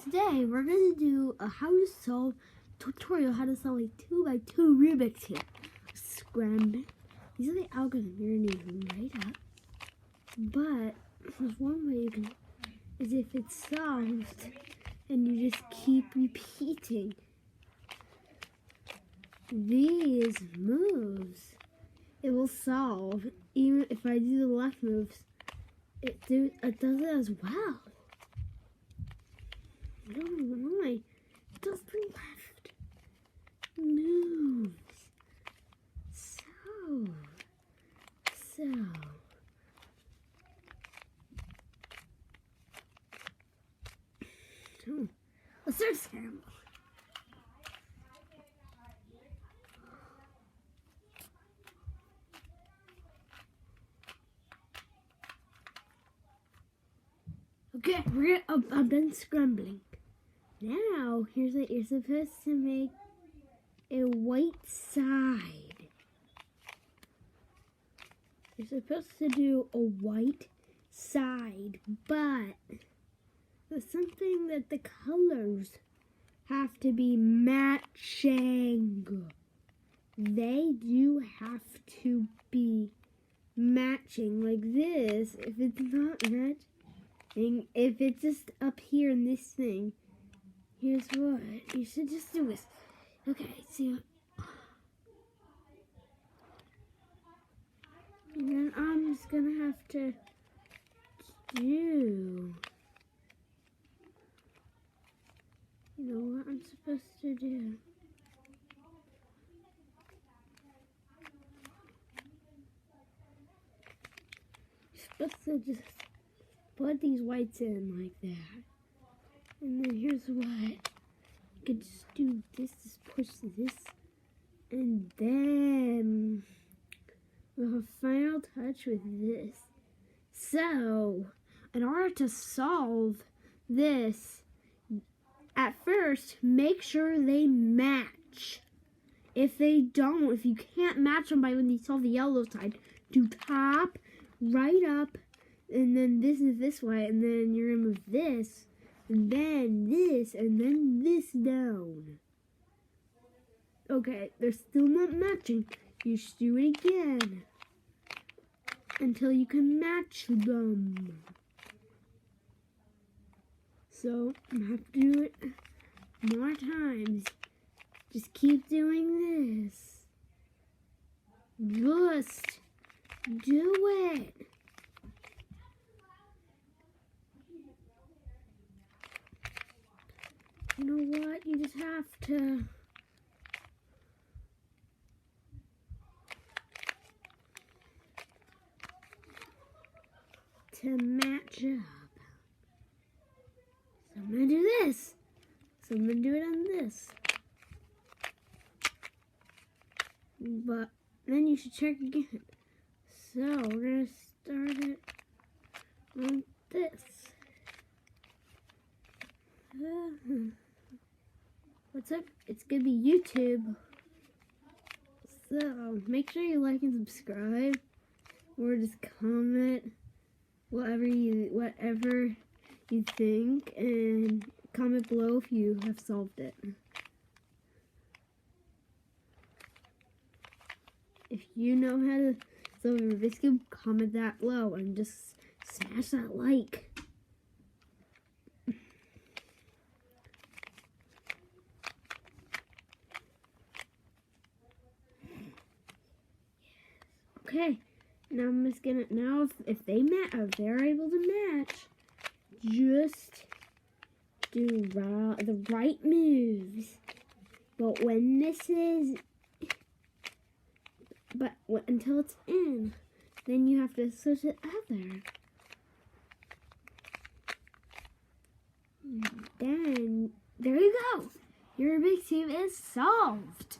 today we're going to do a tutorial how to solve a 2x2 Rubik's Cube. Scramble. These are the algorithm you're going to use right up. But there's one way you can, is if it's solved and you just keep repeating these moves, it will solve. Even if I do the left moves, it does it as well. I don't know why. It does the left moves. So. Let's start scramble. Okay, I'm done scrambling. Now, here's what you're supposed to make a white side. You're supposed to do a white side, but there's something that the colors have to be matching. They do have to be matching like this. If it's not matching, if it's just up here in this thing, here's what you should just do this. Okay, see. And then I'm just gonna have to do. You know what I'm supposed to do? You're supposed to just put these whites in like that. And then here's what. You can just do this, just push this. And then we'll have final touch with this. So, in order to solve this, at first, make sure they match. If they don't, if you can't match them by when you solve the yellow side, do top, right up, and then this is this way, and then you're gonna move this, and then this down. Okay, they're still not matching. You should do it again until you can match them. So, I'm gonna have to do it more times. Just keep doing this. Just do it. You know what? You just have to match up. So I'm going to do this. So I'm going to do it on this. But then you should check again. So we're going to start it on this. What's up? It's going to be YouTube. So make sure you like and subscribe. Or just comment whatever you think, and comment below if you have solved it. If you know how to solve a Rubik's Cube, comment that below and just smash that like. Okay, now I'm just gonna, if they're able to match, just do the right moves. But when this is, until it's in, then you have to switch it other. Then, there you go. Your Rubik's Cube is solved.